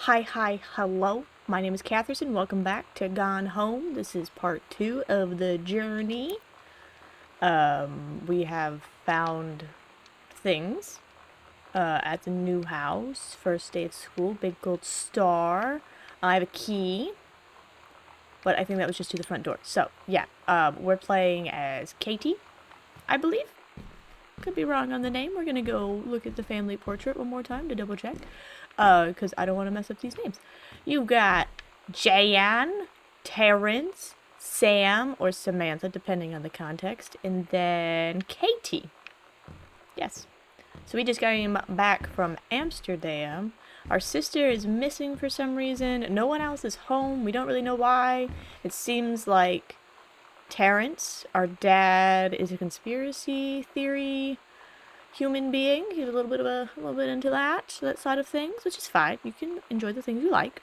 Hi, hello. My name is Catherine. Welcome back to Gone Home. This is part 2 of the journey. We have found things at the new house. First day of school, big gold star. I have a key, but I think that was just to the front door. So, yeah, we're playing as Katie, I believe. Could be wrong on the name. We're gonna go look at the family portrait one more time to double check. Because I don't want to mess up these names. You got Jan, Terrence, Sam, or Samantha, depending on the context, and then Katie. Yes. So we just came back from Amsterdam. Our sister is missing for some reason. No one else is home. We don't really know why. It seems like Terrence, our dad, is a conspiracy theory human being. He's a little bit into that side of things, which is fine. You can enjoy the things you like.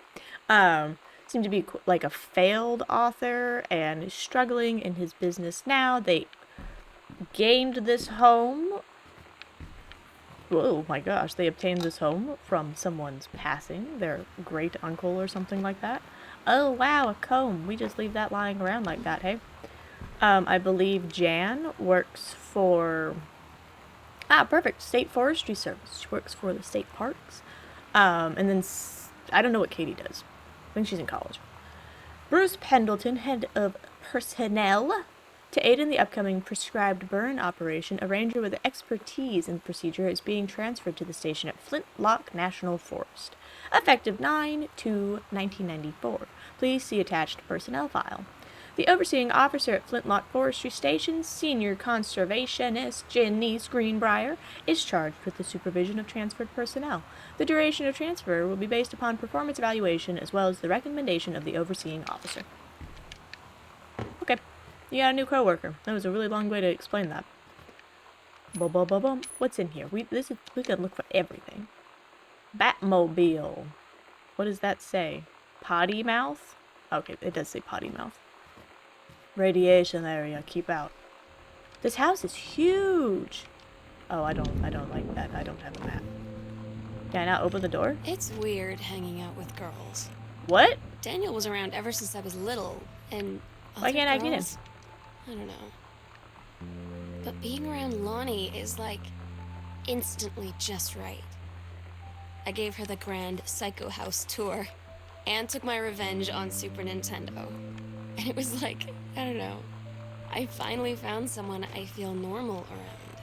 Seemed to be like a failed author and is struggling in his business now. They gained this home. Oh my gosh, they obtained this home from someone's passing, their great uncle or something like that. Oh wow, a comb. We just leave that lying around like that, hey? I believe Jan works for perfect. State Forestry Service. She works for the state parks. And then, I don't know what Katie does. I think she's in college. Bruce Pendleton, head of personnel. To aid in the upcoming prescribed burn operation, a ranger with expertise in the procedure is being transferred to the station at Flintlock National Forest. Effective 9/2/1994. Please see attached personnel file. The overseeing officer at Flintlock Forestry Station, Senior Conservationist Janice Greenbriar, is charged with the supervision of transferred personnel. The duration of transfer will be based upon performance evaluation as well as the recommendation of the overseeing officer. Okay, you got a new coworker. That was a really long way to explain that. Bum. What's in here? We can look for everything. Batmobile. What does that say? Potty mouth? Okay, it does say potty mouth. Radiation area, keep out. This house is huge. Oh, I don't like that. I don't have a map. Can I not open the door? It's weird hanging out with girls. What? Daniel was around ever since I was little, and why can't girls, I get in? I don't know. But being around Lonnie is like instantly just right. I gave her the grand Psycho House tour and took my revenge on Super Nintendo. And it was like, I don't know, I finally found someone I feel normal around.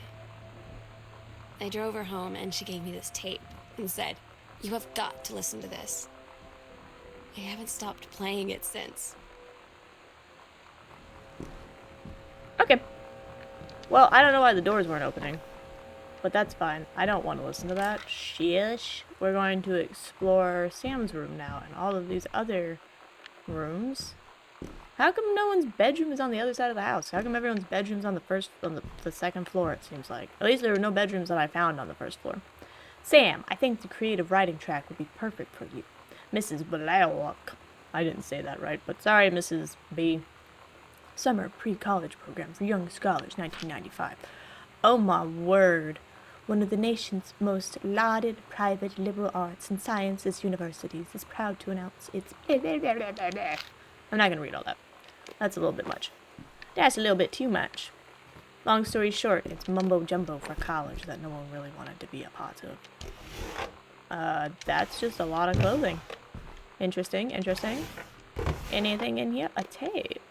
I drove her home and she gave me this tape and said, "You have got to listen to this." I haven't stopped playing it since. Okay. Well, I don't know why the doors weren't opening. But that's fine. I don't want to listen to that. Shish. We're going to explore Sam's room now and all of these other rooms. How come no one's bedroom is on the other side of the house? How come everyone's bedroom's on the second floor, it seems like? At least there were no bedrooms that I found on the first floor. Sam, I think the creative writing track would be perfect for you. Mrs. Blalock. I didn't say that right, but sorry, Mrs. B. Summer pre-college program for young scholars, 1995. Oh my word. One of the nation's most lauded private liberal arts and sciences universities is proud to announce its... I'm not going to read all that. That's a little bit much. That's a little bit too much. Long story short, it's mumbo-jumbo for college that no one really wanted to be a part of. That's just a lot of clothing. Interesting. Anything in here? A tape.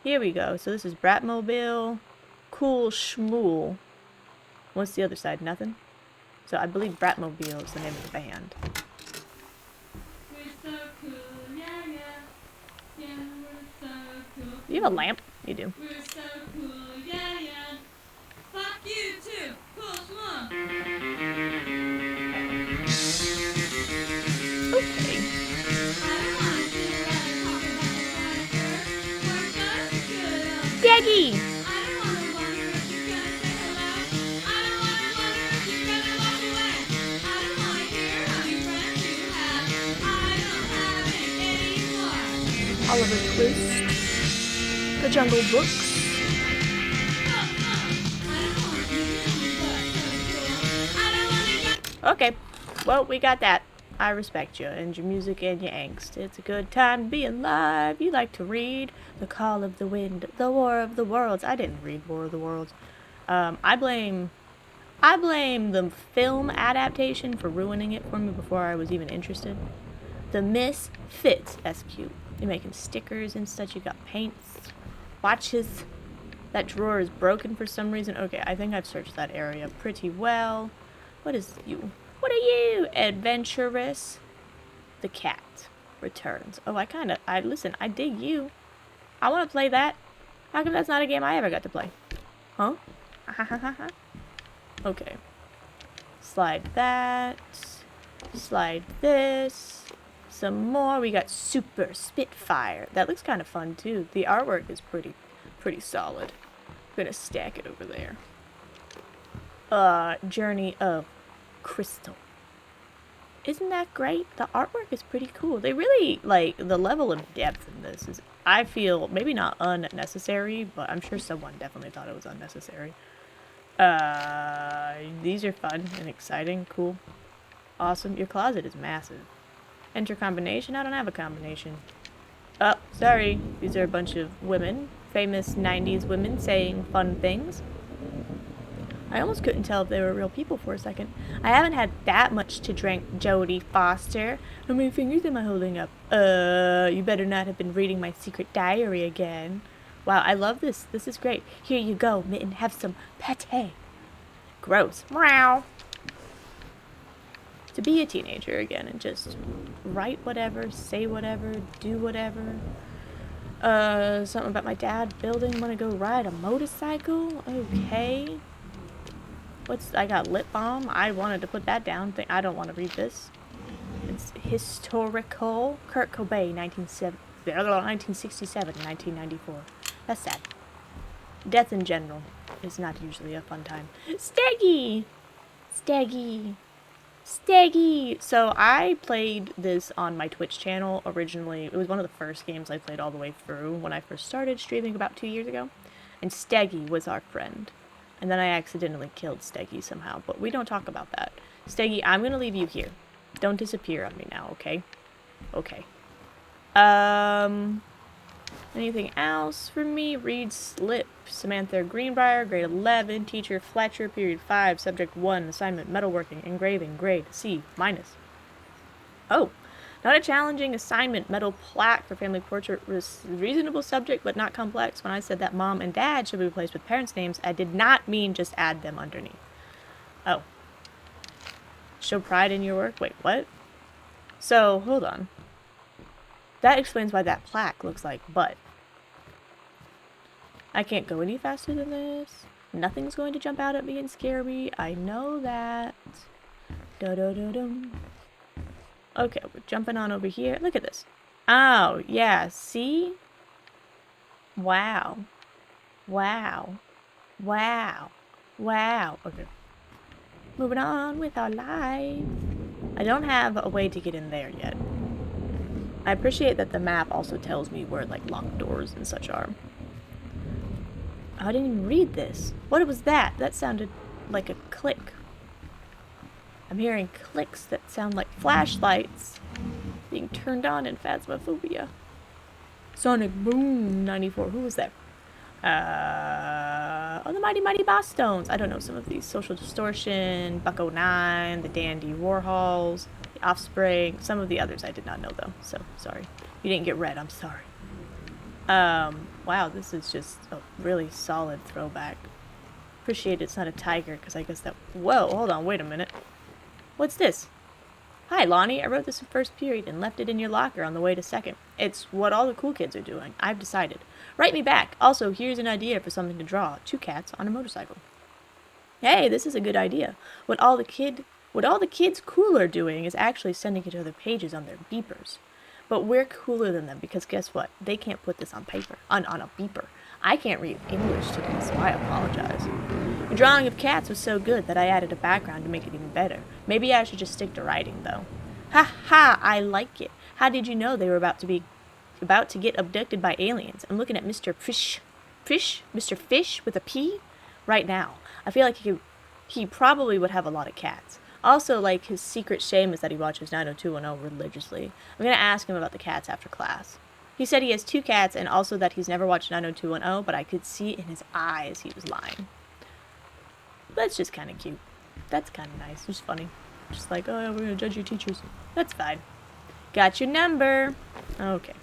Here we go. So this is Bratmobile. Cool Schmool. What's the other side? Nothing? So I believe Bratmobile is the name of the band. We're so cool, yeah. Yeah, we're so cool. Do you have a lamp? You do. We're so cool, yeah. Fuck you too, cool schmuck. Okay. I don't wanna see you talking about the dinosaurs. We're just good. Steggy! I don't wanna wonder if you're gonna say hello. I don't wanna wonder if you're gonna walk away. I don't wanna hear how many friends you have. I don't have it anymore. Oliver Twist. The Jungle Books. Okay. Well, we got that. I respect you and your music and your angst. It's a good time to be alive. You like to read The Call of the Wind, The War of the Worlds. I didn't read War of the Worlds. I blame the film adaptation for ruining it for me before I was even interested. The Misfits, that's cute. You're making stickers and such. You got paints, watches. That drawer is broken for some reason. Okay, I think I've searched that area pretty well. What is you? What are you? Adventurous. The cat returns. Oh, listen, I dig you. I want to play that. How come that's not a game I ever got to play? Huh? Okay. Slide that. Slide this. Some more. We got Super Spitfire. That looks kind of fun too. The artwork is pretty solid. I'm gonna stack it over there. Journey of Crystal. Isn't that great? The artwork is pretty cool. They really, like, the level of depth in this is, I feel, maybe not unnecessary, but I'm sure someone definitely thought it was unnecessary. These are fun and exciting. Cool. Awesome. Your closet is massive. Enter combination? I don't have a combination. Oh, sorry. These are a bunch of women. Famous 90s women saying fun things. I almost couldn't tell if they were real people for a second. I haven't had that much to drink, Jodie Foster. How many fingers am I holding up? You better not have been reading my secret diary again. Wow, I love this. This is great. Here you go, Mitten. Have some pate. Gross. Meow. To be a teenager again and just write whatever, say whatever, do whatever. Something about my dad building. Want to go ride a motorcycle? Okay. I got lip balm. I wanted to put that down. I don't want to read this. It's historical. Kurt Cobain, 1967, 1994. That's sad. Death in general is not usually a fun time. Steggy! Steggy! Steggy! So I played this on my Twitch channel originally. It was one of the first games I played all the way through when I first started streaming about 2 years ago. And Steggy was our friend. And then I accidentally killed Steggy somehow. But we don't talk about that. Steggy, I'm going to leave you here. Don't disappear on me now, okay? Okay. Anything else for me? Read slip. Samantha Greenbriar, grade 11. Teacher Fletcher, period 5. Subject 1. Assignment, metalworking, engraving, grade C-. Oh. Not a challenging assignment. Metal plaque for family portrait was reasonable subject, but not complex. When I said that mom and dad should be replaced with parents' names, I did not mean just add them underneath. Oh. Show pride in your work? Wait, what? So, hold on. That explains why that plaque looks like butt. I can't go any faster than this. Nothing's going to jump out at me and scare me. I know that. Da-da-da-dum. Okay, we're jumping on over here. Look at this. Oh, yeah, see? Wow. Wow. Wow. Wow. Okay. Moving on with our lives. I don't have a way to get in there yet. I appreciate that the map also tells me where, like, locked doors and such are. I didn't even read this. What was that? That sounded like a click. I'm hearing clicks that sound like flashlights being turned on in Phasmophobia. Sonic Boom 94. Who was that? Oh, the Mighty Mighty Boss Stones. I don't know some of these. Social Distortion, Bucko 9, the Dandy Warhols, the Offspring. Some of the others I did not know though, so sorry. You didn't get read, I'm sorry. Wow, this is just a really solid throwback. Appreciate it's not a tiger, because I guess that... Whoa, hold on, wait a minute. What's this? Hi, Lonnie. I wrote this in first period and left it in your locker on the way to second. It's what all the cool kids are doing. I've decided. Write me back. Also, here's an idea for something to draw. 2 cats on a motorcycle. Hey, this is a good idea. What all the kids cool are doing is actually sending each other pages on their beepers. But we're cooler than them because guess what? They can't put this on paper. On a beeper. I can't read English today, so I apologize. Your drawing of cats was so good that I added a background to make it even better. Maybe I should just stick to writing, though. Ha ha! I like it. How did you know they were about to get abducted by aliens? I'm looking at Mr. Mr. Fish with a P right now. I feel like he probably would have a lot of cats. Also, like, his secret shame is that he watches 90210 religiously. I'm gonna ask him about the cats after class. He said he has 2 cats and also that he's never watched 90210, but I could see in his eyes he was lying. That's just kind of cute. That's kind of nice. It's funny. Just like, oh, we're gonna judge your teachers. That's fine. Got your number. Okay.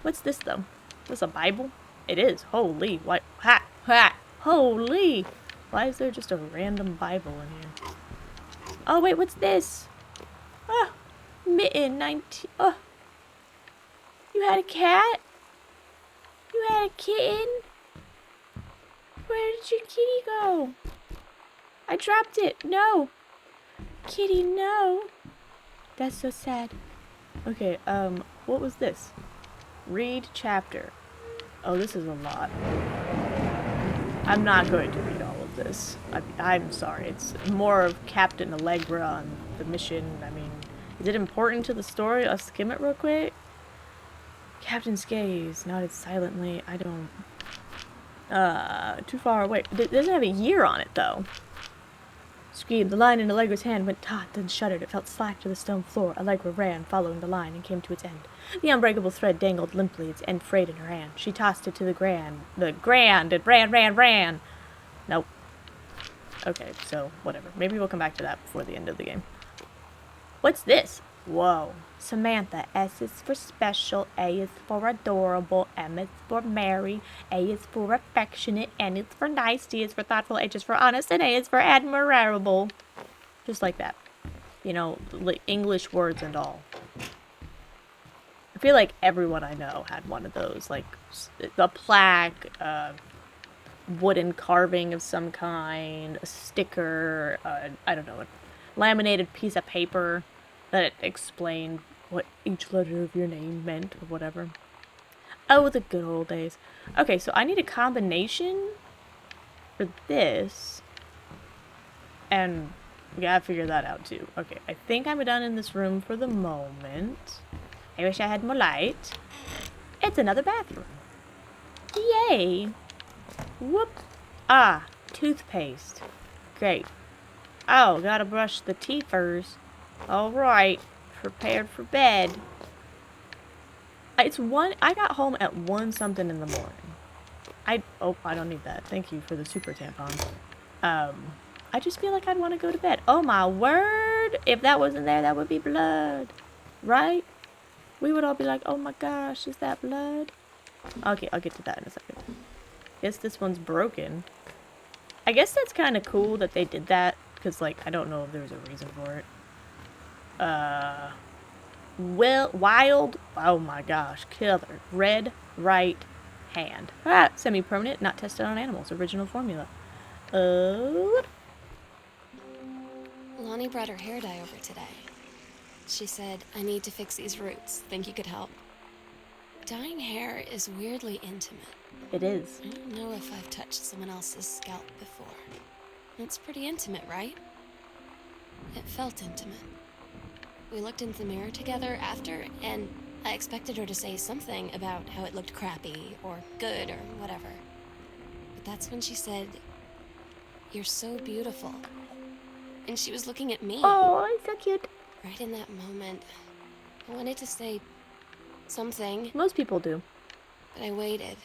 What's this, though? Is this a Bible? It is. Holy. What? Ha! Ha! Holy! Why is there just a random Bible in here? Oh, wait, what's this? Oh, mitten 19. Oh. You had a cat? You had a kitten? Where did your kitty go? I dropped it. No. Kitty, no. That's so sad. Okay, what was this? Read chapter. Oh, this is a lot. I'm not going to read all of this. I'm sorry. It's more of Captain Allegra and the mission. I mean, is it important to the story? I'll skim it real quick. Captain's gaze nodded silently. I don't... too far away. It doesn't have a year on it, though. Screamed. The line in Allegra's hand went taut, then shuddered. It felt slack to the stone floor. Allegra ran, following the line, and came to its end. The unbreakable thread dangled limply, its end frayed in her hand. She tossed it to the grand. It ran. Nope. Okay, so, whatever. Maybe we'll come back to that before the end of the game. What's this? Whoa. Samantha. S is for special. A is for adorable. M is for merry. A is for affectionate. N is for nice. D is for thoughtful. H is for honest. And A is for admirable. Just like that. You know, like English words and all. I feel like everyone I know had one of those. Like, a plaque, wooden carving of some kind, a sticker, I don't know, a laminated piece of paper that explained what each letter of your name meant or whatever. Oh, the good old days. Okay, so I need a combination for this. And we gotta figure that out too. Okay, I think I'm done in this room for the moment. I wish I had more light. It's another bathroom. Yay! Whoop! Ah, toothpaste. Great. Oh, gotta brush the teeth first. Alright, prepared for bed. I got home at 1 something in the morning. I don't need that. Thank you for the super tampon. I just feel like I'd want to go to bed. Oh my word! If that wasn't there, that would be blood. Right? We would all be like, oh my gosh, is that blood? Okay, I'll get to that in a second. Guess this one's broken. I guess that's kind of cool that they did that. Because, like, I don't know if there's a reason for it. Wild, oh my gosh, killer. Red right hand. Ah, semi-permanent, not tested on animals. Original formula. Lonnie brought her hair dye over today. She said, I need to fix these roots. Think you could help? Dyeing hair is weirdly intimate. It is. I don't know if I've touched someone else's scalp before. It's pretty intimate, right? It felt intimate. We looked into the mirror together after, and I expected her to say something about how it looked crappy, or good, or whatever. But that's when she said, you're so beautiful. And she was looking at me. Oh, it's so cute. Right in that moment, I wanted to say something, Most people do. but I waited.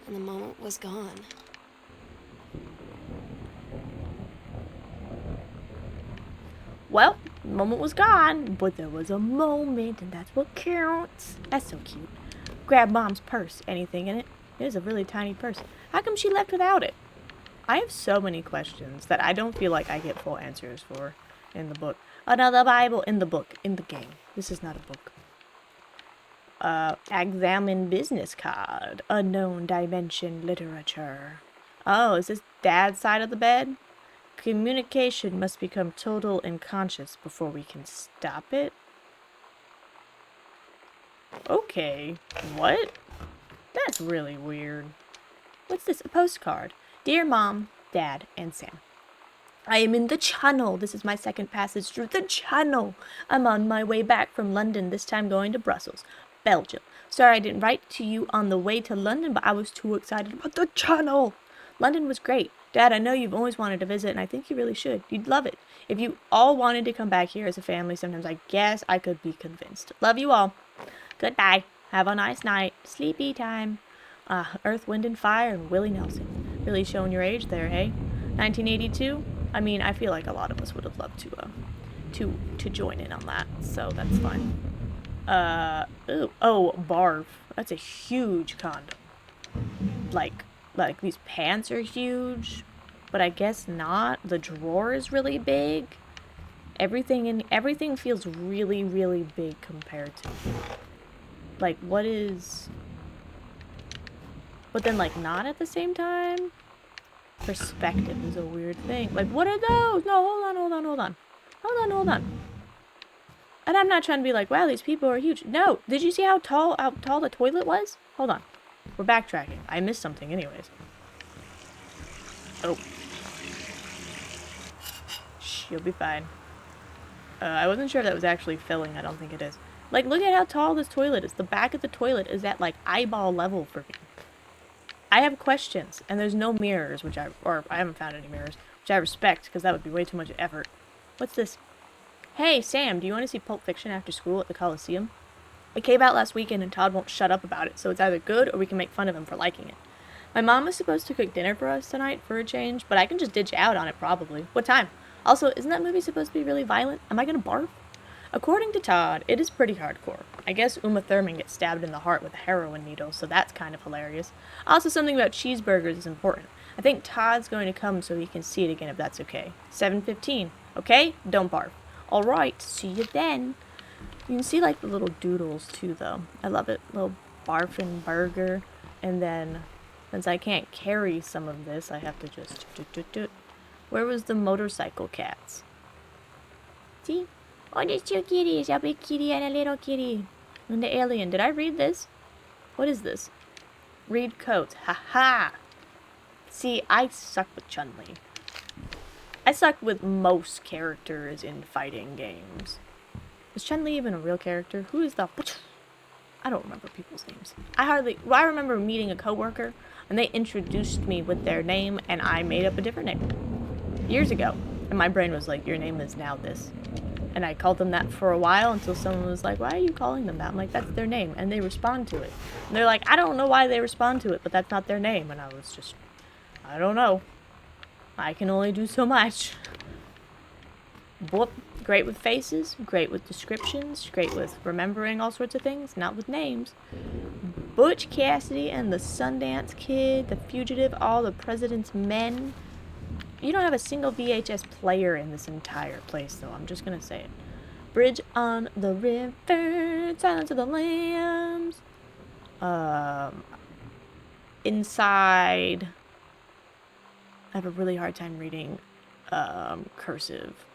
And the moment was gone. Well, the moment was gone, but there was a moment, and that's what counts. That's so cute. Grab Mom's purse. Anything in it? It is a really tiny purse. How come she left without it? I have so many questions that I don't feel like I get full answers for in the book. Another Bible in the book, in the game. This is not a book. Examine business card. Unknown dimension literature. Oh, is this Dad's side of the bed? Communication must become total and conscious before we can stop it. Okay. What? That's really weird. What's this? A postcard. Dear Mom, Dad, and Sam. I am in the Channel. This is my second passage through the Channel. I'm on my way back from London, this time going to Brussels, Belgium. Sorry I didn't write to you on the way to London, but I was too excited about the Channel. London was great. Dad, I know you've always wanted to visit, and I think you really should. You'd love it. If you all wanted to come back here as a family, sometimes I guess I could be convinced. Love you all. Goodbye. Have a nice night. Sleepy time. Earth, Wind, and Fire and Willie Nelson. Really showing your age there, hey? 1982? I mean, I feel like a lot of us would have loved to join in on that, so that's fine. Ooh. Oh, barf. That's a huge condom. Like these pants are huge, but I guess not. The drawer is really big. Everything feels really, really big compared to, like, what is... But then, like, not at the same time? Perspective is a weird thing. Like, what are those? No, hold on. And I'm not trying to be like, wow, these people are huge. No, did you see how tall the toilet was? Hold on. We're backtracking. I missed something anyways. Oh. Shh, you'll be fine. I wasn't sure if that was actually filling. I don't think it is. Like, look at how tall this toilet is. The back of the toilet is at, like, eyeball level for me. I have questions, and there's no mirrors, I haven't found any mirrors, which I respect, because that would be way too much effort. What's this? Hey, Sam, do you want to see Pulp Fiction after school at the Coliseum? It came out last weekend, and Todd won't shut up about it, so it's either good or we can make fun of him for liking it. My mom is supposed to cook dinner for us tonight for a change, but I can just ditch out on it probably. What time? Also, isn't that movie supposed to be really violent? Am I gonna barf? According to Todd, it is pretty hardcore. I guess Uma Thurman gets stabbed in the heart with a heroin needle, so that's kind of hilarious. Also, something about cheeseburgers is important. I think Todd's going to come so he can see it again if that's okay. 7:15. Okay? Don't barf. Alright, see you then. You can see, like, the little doodles, too, though. I love it. Little barfing burger. And then, since I can't carry some of this, I have to just... Where was the motorcycle cats? See? Oh, there's two kitties. A big kitty and a little kitty. And the alien. Did I read this? What is this? Read codes. Ha-ha! See, I suck with Chun-Li. I suck with most characters in fighting games. Is Chun-Li even a real character? Who is the... I don't remember people's names. I remember meeting a coworker, and they introduced me with their name, and I made up a different name. Years ago. And my brain was like, your name is now this. And I called them that for a while until someone was like, why are you calling them that? I'm like, that's their name. And they respond to it. And they're like, I don't know why they respond to it, but that's not their name. And I was just, I don't know. I can only do so much. Whoop. Great with faces, great with descriptions, great with remembering all sorts of things, not with names. Butch Cassidy and the Sundance Kid, The Fugitive, All the President's Men. You don't have a single VHS player in this entire place, though. I'm just gonna say it. Bridge on the River, Silence of the Lambs. Inside. I have a really hard time reading cursive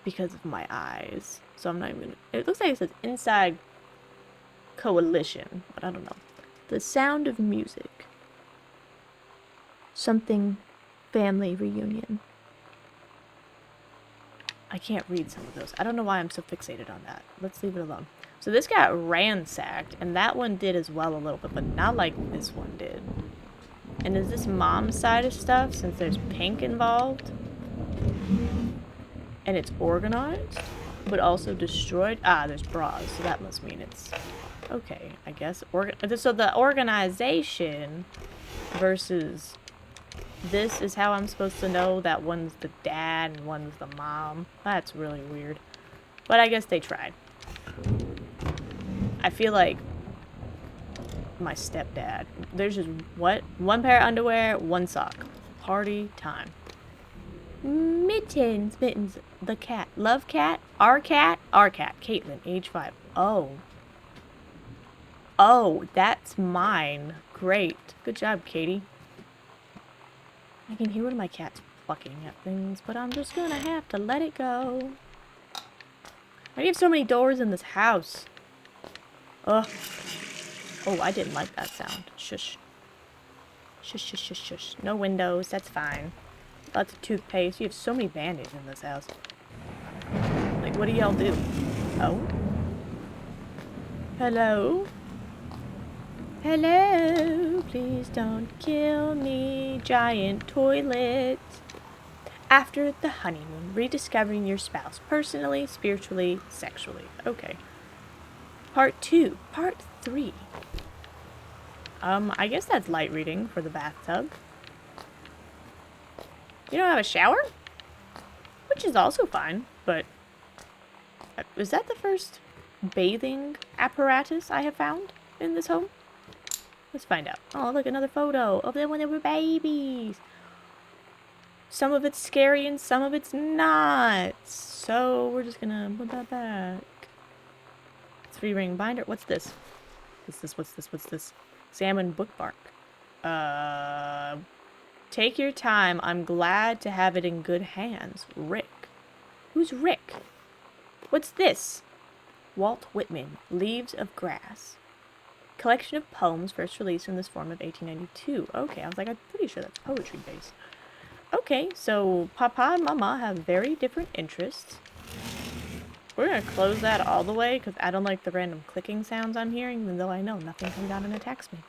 because of my eyes. So I'm not even... It looks like it says Inside Coalition, but I don't know. The Sound of Music. Something... Family Reunion. I can't read some of those. I don't know why I'm so fixated on that. Let's leave it alone. So this got ransacked, and that one did as well a little bit, but not like this one did. And is this mom's side of stuff, since there's pink involved? And it's organized, but also destroyed? Ah, there's bras, so that must mean it's... Okay, I guess. So the organization versus... This is how I'm supposed to know that one's the dad and one's the mom. That's really weird. But I guess they tried. I feel like my stepdad. There's just, what? One pair of underwear, one sock. Party time. Mittens. The cat. Love cat? Our cat? Our cat. Caitlin, age 5. Oh. Oh, that's mine. Great. Good job, Katie. I can hear one of my cats plucking at things, but I'm just gonna have to let it go. I have so many doors in this house. Ugh. Oh, I didn't like that sound. Shush. Shush, shush, shush, shush. No windows, that's fine. Lots of toothpaste. You have so many band-aids in this house. Like, what do y'all do? Oh? Hello? Hello, please don't kill me, giant toilet. After the honeymoon, rediscovering your spouse personally, spiritually, sexually. Okay. Part 2. Part 3. I guess that's light reading for the bathtub. You don't have a shower? Which is also fine, but... was that the first bathing apparatus I have found in this home? Let's find out. Oh, look, another photo of them when they were babies. Some of it's scary and some of it's not. So we're just gonna put that back. 3-ring binder. What's this? What's this? Salmon bookmark. Take your time. I'm glad to have it in good hands. Rick. Who's Rick? What's this? Walt Whitman. Leaves of Grass. Collection of poems first released in this form of 1892. Okay, I was like, I'm pretty sure that's poetry based. Okay, so Papa and Mama have very different interests. We're gonna close that all the way because I don't like the random clicking sounds I'm hearing, even though I know nothing comes down and attacks me.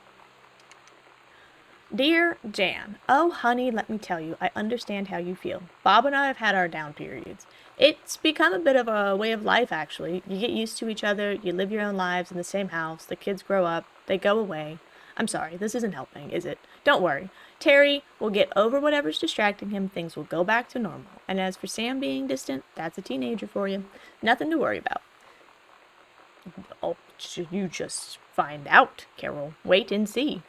Dear Jan, oh honey, let me tell you, I understand how you feel. Bob and I have had our down periods. It's become a bit of a way of life, actually. You get used to each other, you live your own lives in the same house, the kids grow up, they go away. I'm sorry, this isn't helping, is it? Don't worry. Terry will get over whatever's distracting him, things will go back to normal. And as for Sam being distant, that's a teenager for you. Nothing to worry about. Oh, you just find out, Carol. Wait and see.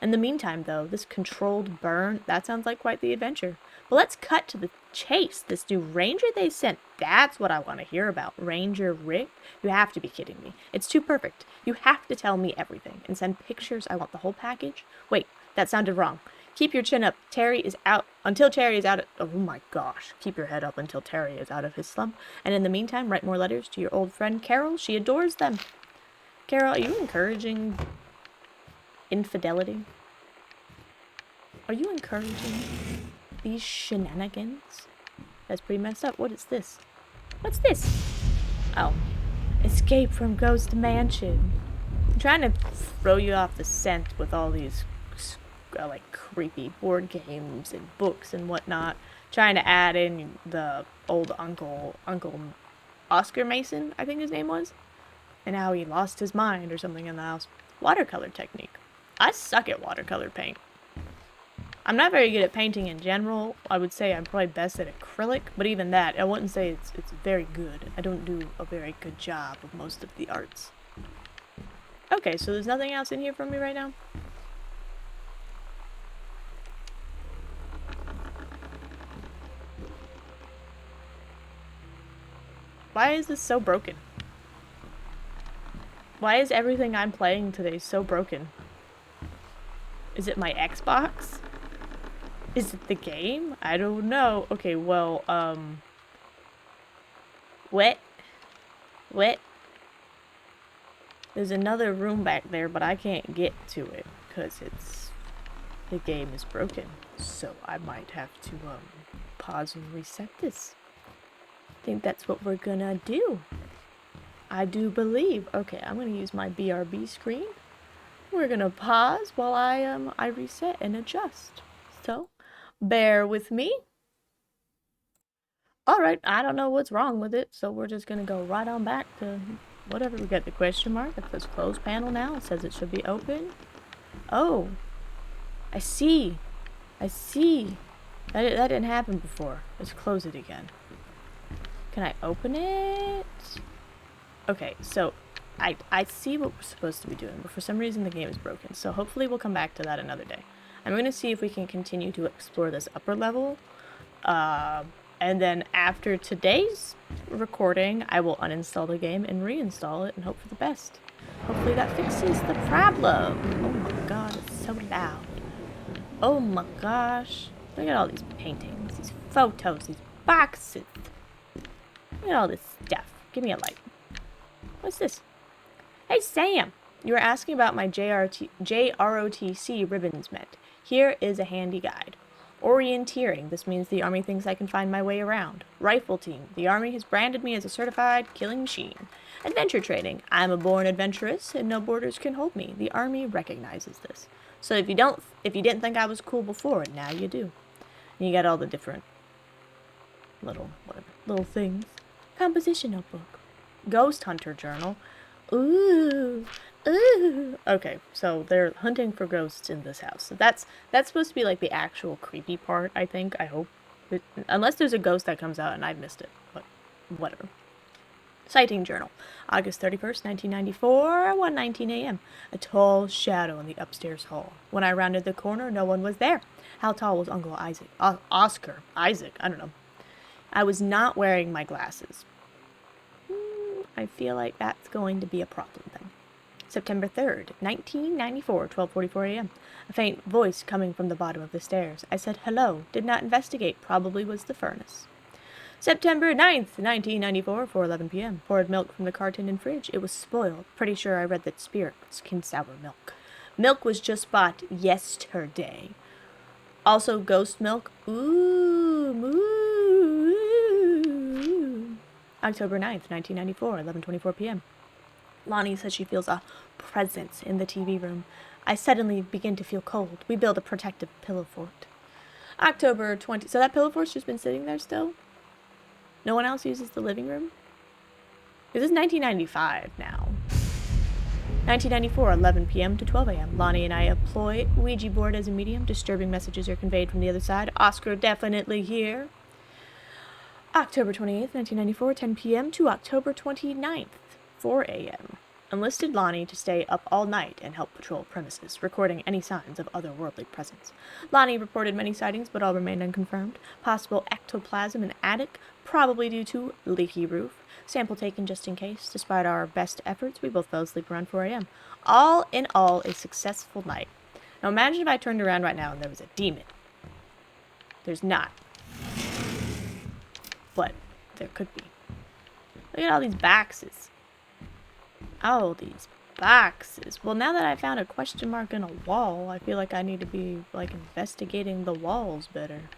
In the meantime, though, this controlled burn, that sounds like quite the adventure. But let's cut to the chase. This new ranger they sent, that's what I want to hear about. Ranger Rick? You have to be kidding me. It's too perfect. You have to tell me everything. And send pictures. I want the whole package. Wait, that sounded wrong. Keep your chin up. Terry is out. Until Terry is out of... oh my gosh. Keep your head up until Terry is out of his slump. And in the meantime, write more letters to your old friend Carol. She adores them. Carol, are you encouraging infidelity? Are you encouraging these shenanigans? That's pretty messed up. What is this? What's this? Oh. Escape from Ghost Mansion. I'm trying to throw you off the scent with all these like creepy board games and books and whatnot. Trying to add in the old Uncle Oscar Mason, I think his name was. And how he lost his mind or something in the house. Watercolor technique. I suck at watercolor paint. I'm not very good at painting in general. I would say I'm probably best at acrylic, but even that, I wouldn't say it's very good. I don't do a very good job of most of the arts. Okay, so there's nothing else in here for me right now? Why is this so broken? Why is everything I'm playing today so broken? Is it my Xbox? Is it the game? I don't know. Okay, well, Wet. There's another room back there, but I can't get to it because the game is broken. So I might have to, pause and reset this. I think that's what we're gonna do. I do believe. Okay, I'm gonna use my BRB screen. We're gonna pause while I reset and adjust. So, bear with me. Alright, I don't know what's wrong with it, so we're just gonna go right on back to whatever. We got the question mark. It says close panel now. It says it should be open. Oh, I see. That didn't happen before. Let's close it again. Can I open it? Okay, so I see what we're supposed to be doing, but for some reason the game is broken. So hopefully we'll come back to that another day. I'm going to see if we can continue to explore this upper level. And then after today's recording, I will uninstall the game and reinstall it and hope for the best. Hopefully that fixes the problem. Oh my god, it's so loud. Oh my gosh. Look at all these paintings, these photos, these boxes. Look at all this stuff. Give me a light. What's this? Hey Sam, you were asking about my JROTC ribbons met. Here is a handy guide. Orienteering. This means the Army thinks I can find my way around. Rifle team. The Army has branded me as a certified killing machine. Adventure training. I'm a born adventurous and no borders can hold me. The Army recognizes this. So if you didn't think I was cool before, now you do. And you got all the different little things. Composition notebook. Ghost hunter journal. Ooh. Ooh. Okay, so they're hunting for ghosts in this house. So that's supposed to be like the actual creepy part, I think. I hope. Unless there's a ghost that comes out and I've missed it. But whatever. Sighting journal. August 31st, 1994, 1:19 a.m. A tall shadow in the upstairs hall. When I rounded the corner, no one was there. How tall was Uncle Isaac? Oscar. Isaac. I don't know. I was not wearing my glasses. I feel like that's going to be a problem then. September 3rd, 1994, 12:44 a.m. A faint voice coming from the bottom of the stairs. I said hello. Did not investigate. Probably was the furnace. September 9th, 1994, 4:11 p.m. Poured milk from the carton and fridge. It was spoiled. Pretty sure I read that spirits can sour milk. Milk was just bought yesterday. Also ghost milk. Ooh, moo. October 9th, 1994, 11:24 p.m. Lonnie says she feels a presence in the TV room. I suddenly begin to feel cold. We build a protective pillow fort. October 20th. So that pillow fort's just been sitting there still? No one else uses the living room? This is 1995 now. 1994, 11 p.m. to 12 a.m. Lonnie and I employ Ouija board as a medium. Disturbing messages are conveyed from the other side. Oscar definitely here. October 28th, 1994, 10 p.m. to October 29th, 4 a.m. Enlisted Lonnie to stay up all night and help patrol premises, recording any signs of otherworldly presence. Lonnie reported many sightings, but all remained unconfirmed. Possible ectoplasm in attic, probably due to leaky roof. Sample taken just in case. Despite our best efforts, we both fell asleep around 4 a.m. All in all, a successful night. Now imagine if I turned around right now and there was a demon. There's not. But there could be. Look at all these boxes. Oh, these boxes. Well, now that I found a question mark in a wall, I feel like I need to be, like, investigating the walls better.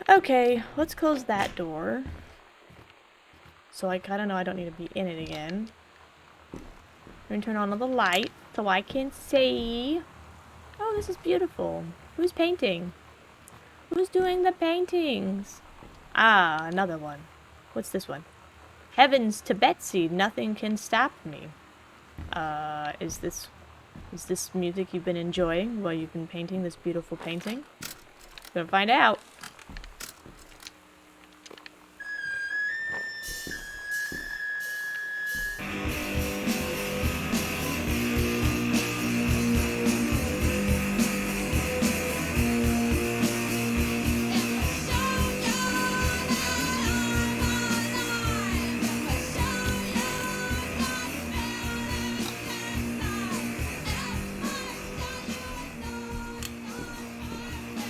Okay, let's close that door. So I kind of know I don't need to be in it again. We're gonna turn on all the light so I can see. Oh, this is beautiful. Who's painting? Who's doing the paintings? Ah, another one. What's this one? Heavens to Betsy, nothing can stop me. Is this music you've been enjoying while you've been painting this beautiful painting? Gonna find out.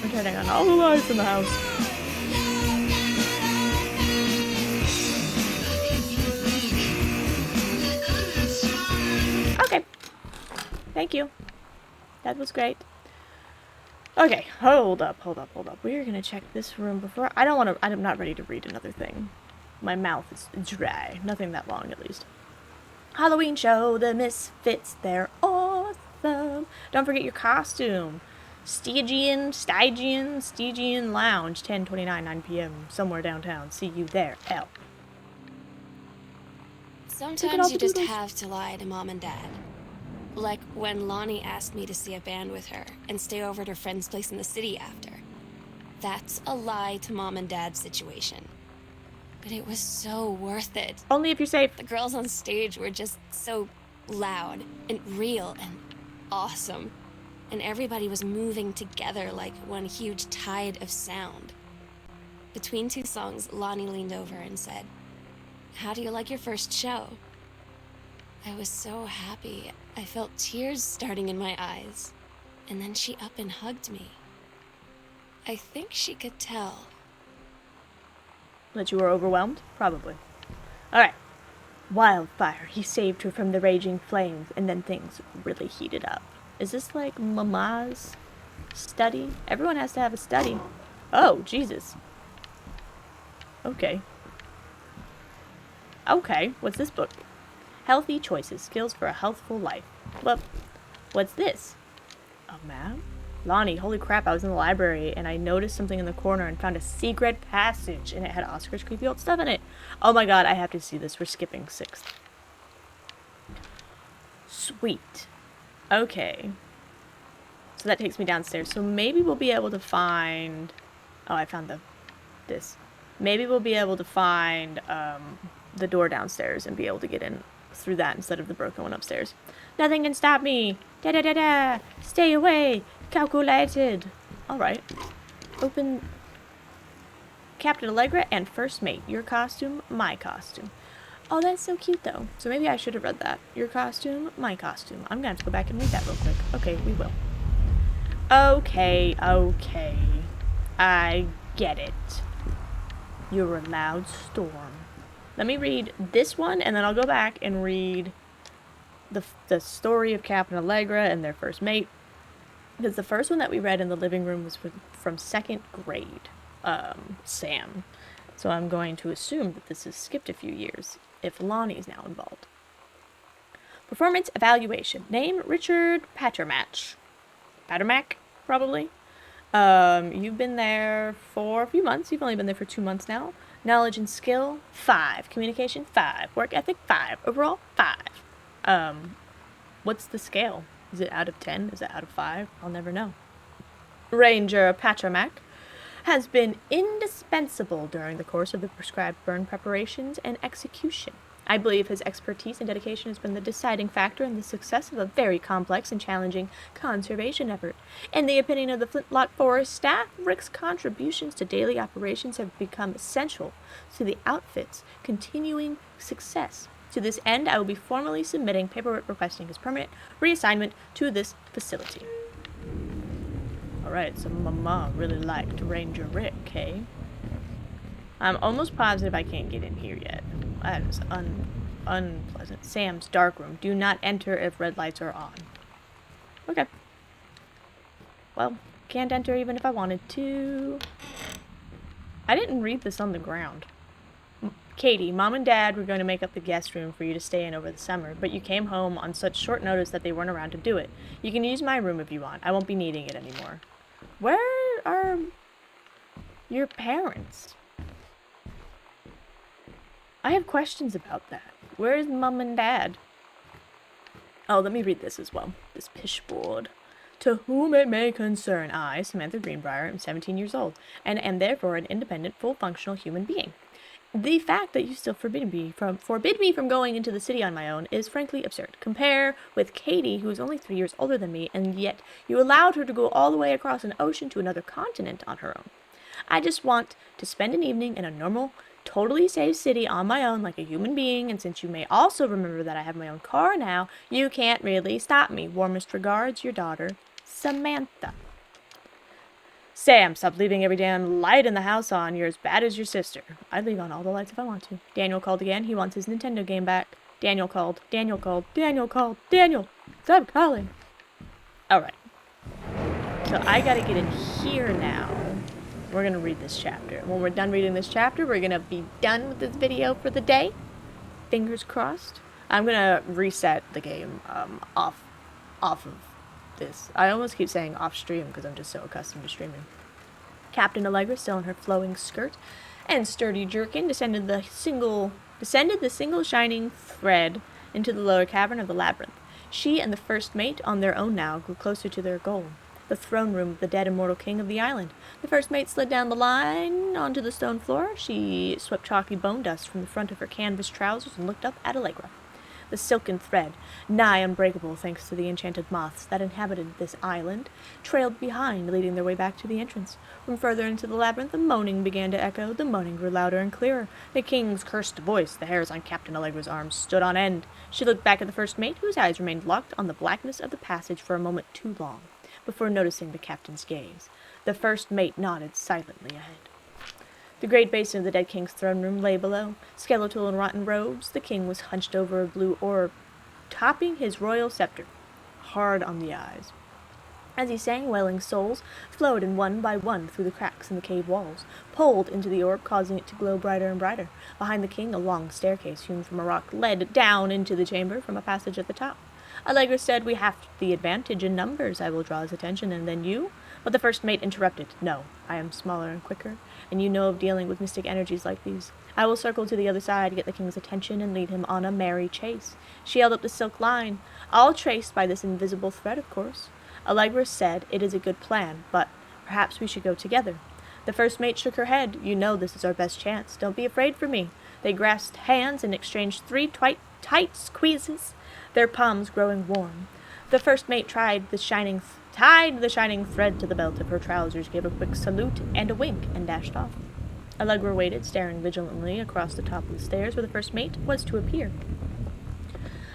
We're turning on all the lights in the house. Okay. Thank you. That was great. Okay, hold up. We're gonna check this room before. I'm not ready to read another thing. My mouth is dry. Nothing that long, at least. Halloween show, the Misfits, they're awesome. Don't forget your costume. Stygian Lounge, 10:29, 9 p.m. somewhere downtown. See you there, L. Sometimes you just have to lie to Mom and Dad. Like when Lonnie asked me to see a band with her and stay over at her friend's place in the city after. That's a lie to Mom and Dad situation. But it was so worth it. Only if you're safe. The girls on stage were just so loud and real and awesome. And everybody was moving together like one huge tide of sound. Between two songs, Lonnie leaned over and said, "How do you like your first show?" I was so happy. I felt tears starting in my eyes. And then she up and hugged me. I think she could tell. That you were overwhelmed? Probably. Alright. Wildfire. He saved her from the raging flames, and then things really heated up. Is this like Mama's Study. Everyone has to have a study. Oh, Jesus. Okay. Okay, what's this book? Healthy Choices, Skills for a Healthful Life. Well, what's this? A map? Lonnie, holy crap, I was in the library and I noticed something in the corner and found a secret passage and it had Oscar's creepy old stuff in it. Oh my god, I have to see this. We're skipping 6th. Sweet. Okay. So that takes me downstairs. So maybe we'll be able to find... Oh, I found this. Maybe we'll be able to find the door downstairs and be able to get in through that instead of the broken one upstairs. Nothing can stop me. Da da da da. Stay away. Calculated. Alright. Open Captain Allegra and First Mate. Your costume, my costume. Oh, that's so cute though. So maybe I should have read that. Your costume, my costume. I'm gonna have to go back and read that real quick. Okay, we will. Okay. I get it. You're a loud storm. Let me read this one, and then I'll go back and read the story of Captain Allegra and their first mate. Because the first one that we read in the living room was from 2nd grade, Sam. So I'm going to assume that this has skipped a few years, if Lonnie's now involved. Performance evaluation. Name, Richard Pattermatch. Pattermack, probably. You've been there for a few months. You've only been there for 2 months now. Knowledge and skill, 5. Communication, 5. Work ethic, 5. Overall, 5. What's the scale? Is it out of 10? Is it out of 5? I'll never know. Ranger Pattermack has been indispensable during the course of the prescribed burn preparations and execution. I believe his expertise and dedication has been the deciding factor in the success of a very complex and challenging conservation effort. In the opinion of the Flintlock Forest staff, Rick's contributions to daily operations have become essential to the outfit's continuing success. To this end, I will be formally submitting paperwork requesting his permanent reassignment to this facility. Alright, so Mama really liked Ranger Rick, okay? I'm almost positive I can't get in here yet. That is unpleasant. Sam's dark room. Do not enter if red lights are on. Okay. Well, can't enter even if I wanted to. I didn't read this on the ground. Katie, Mom and Dad were going to make up the guest room for you to stay in over the summer, but you came home on such short notice that they weren't around to do it. You can use my room if you want. I won't be needing it anymore. Where are your parents? I have questions about that. Where's Mom and Dad? Oh, let me read this as well. This pishboard. To whom it may concern, I, Samantha Greenbriar, am 17 years old, and am therefore an independent, full-functional human being. The fact that you still forbid me from going into the city on my own is frankly absurd. Compare with Katie, who is only 3 years older than me, and yet you allowed her to go all the way across an ocean to another continent on her own. I just want to spend an evening in a normal, totally safe city on my own like a human being, and since you may also remember that I have my own car now, you can't really stop me. Warmest regards, your daughter, Samantha. Sam, stop leaving every damn light in the house on. You're as bad as your sister. I'd leave on all the lights if I want to. Daniel called again. He wants his Nintendo game back. Daniel called. Daniel called. Daniel called. Daniel, stop calling. Alright. So I gotta get in here now. We're gonna read this chapter. When we're done reading this chapter, we're gonna be done with this video for the day. Fingers crossed. I'm gonna reset the game off of this. I almost keep saying off stream because I'm just so accustomed to streaming. Captain Allegra, still in her flowing skirt and sturdy jerkin, descended the single shining thread into the lower cavern of the labyrinth. She and the first mate, on their own now, grew closer to their goal, the throne room of the dead immortal king of the island. The first mate slid down the line onto the stone floor. She swept chalky bone dust from the front of her canvas trousers and looked up at Allegra. The silken thread, nigh unbreakable thanks to the enchanted moths that inhabited this island, trailed behind, leading their way back to the entrance. From further into the labyrinth, the moaning began to echo. The moaning grew louder and clearer. The king's cursed voice, the hairs on Captain Allegra's arms, stood on end. She looked back at the first mate, whose eyes remained locked on the blackness of the passage for a moment too long, before noticing the captain's gaze. The first mate nodded silently ahead. The great basin of the dead king's throne room lay below, skeletal in rotten robes. The king was hunched over a blue orb, topping his royal scepter, hard on the eyes. As he sang, wailing souls flowed in one by one through the cracks in the cave walls, pulled into the orb, causing it to glow brighter and brighter. Behind the king, a long staircase hewn from a rock led down into the chamber from a passage at the top. Allegra said, "We have the advantage in numbers. I will draw his attention, and then you." But the first mate interrupted. "No, I am smaller and quicker, and you know of dealing with mystic energies like these. I will circle to the other side, get the king's attention, and lead him on a merry chase." She held up the silk line, all traced by this invisible thread, of course. Allegra said, "It is a good plan, but perhaps we should go together." The first mate shook her head. "You know this is our best chance. Don't be afraid for me." They grasped hands and exchanged three tight squeezes, their palms growing warm. The first mate tied the shining thread to the belt of her trousers, gave a quick salute and a wink, and dashed off. Allegra waited, staring vigilantly across the top of the stairs where the first mate was to appear.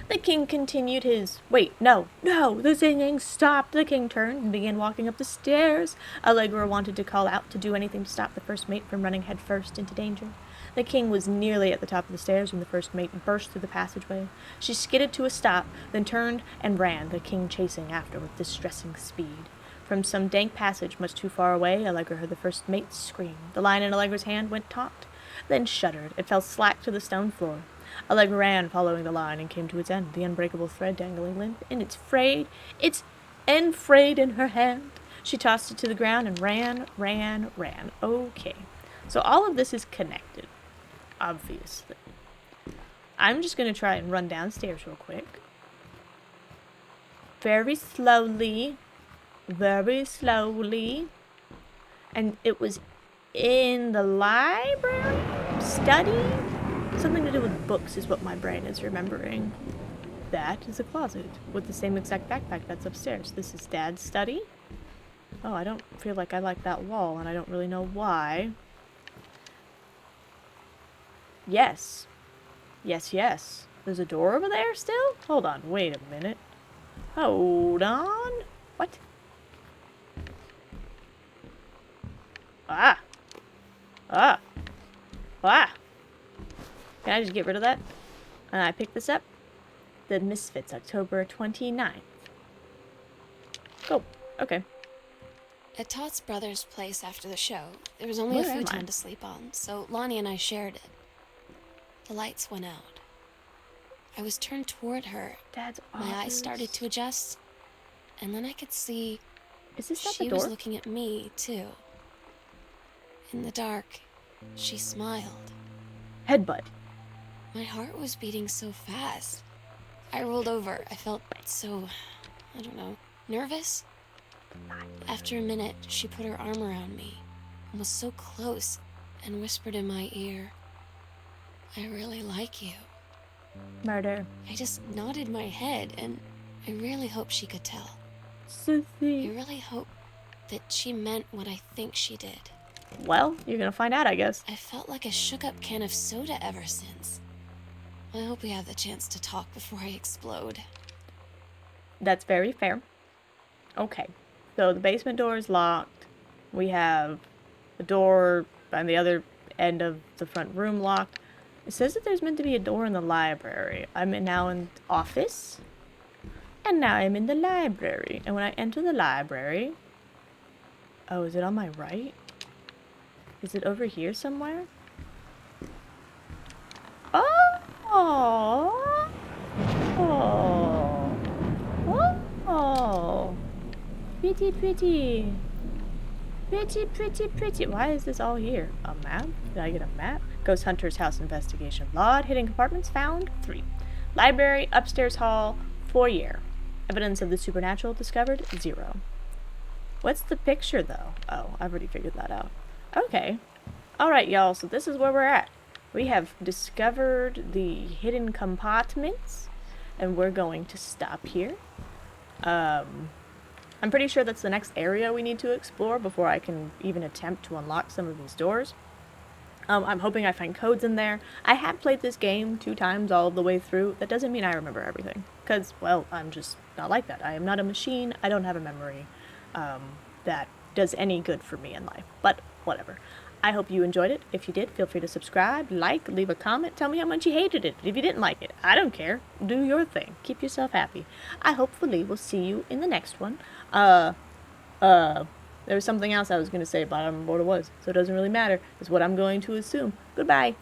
The king continued his... Wait, no, the singing stopped. The king turned and began walking up the stairs. Allegra wanted to call out, to do anything to stop the first mate from running headfirst into danger. The king was nearly at the top of the stairs when the first mate burst through the passageway. She skidded to a stop, then turned and ran, the king chasing after with distressing speed. From some dank passage much too far away, Allegra heard the first mate scream. The line in Allegra's hand went taut, then shuddered. It fell slack to the stone floor. Allegra ran, following the line, and came to its end, the unbreakable thread dangling limp in its end frayed in her hand. She tossed it to the ground and ran. Okay. So all of this is connected, obviously. I'm just going to try and run downstairs real quick. Very slowly. And it was in the library? Study? Something to do with books is what my brain is remembering. That is a closet with the same exact backpack that's upstairs. This is Dad's study. Oh, I don't feel like I like that wall, and I don't really know why. Yes. There's a door over there still? Hold on, wait a minute. Hold on. What? Ah! Can I just get rid of that? And I picked this up. The Misfits, October 29th. Oh, okay. At Todd's brother's place after the show, there was only Where a am I? futon to sleep on, so Lonnie and I shared it. The lights went out. I was turned toward her. Dad's My eyes office. started to adjust, and then I could see Is this not she the was door? looking at me, too. In the dark, she smiled. Headbutt. My heart was beating so fast. I rolled over. I felt so, I don't know, nervous. After a minute, she put her arm around me and was so close and whispered in my ear, "I really like you." Murder. I just nodded my head, and I really hope she could tell. I Sissy. really hope that she meant what I think she did. Well, you're gonna find out, I guess. I felt like a shook-up can of soda ever since. I hope we have the chance to talk before I explode. That's very fair. Okay. So the basement door is locked. We have the door on the other end of the front room locked. It says that there's meant to be a door in the library. I'm now in the office. And now I'm in the library. And when I enter the library... Oh, is it on my right? Is it over here somewhere? Oh! Pretty. Pretty. Why is this all here? A map? Did I get a map? Ghost Hunter's House Investigation. Log. Hidden compartments found. 3. Library. Upstairs hall. Foyer. Evidence of the supernatural discovered. 0. What's the picture, though? Oh, I've already figured that out. Okay. Alright, y'all. So this is where we're at. We have discovered the hidden compartments. And we're going to stop here. I'm pretty sure that's the next area we need to explore before I can even attempt to unlock some of these doors. I'm hoping I find codes in there. I have played this game 2 times all the way through. That doesn't mean I remember everything. Because, well, I'm just not like that. I am not a machine. I don't have a memory that does any good for me in life. But whatever. I hope you enjoyed it. If you did, feel free to subscribe, like, leave a comment, tell me how much you hated it. If you didn't like it, I don't care. Do your thing. Keep yourself happy. I hopefully will see you in the next one. There was something else I was going to say, but I don't remember what it was. So it doesn't really matter. It's what I'm going to assume. Goodbye.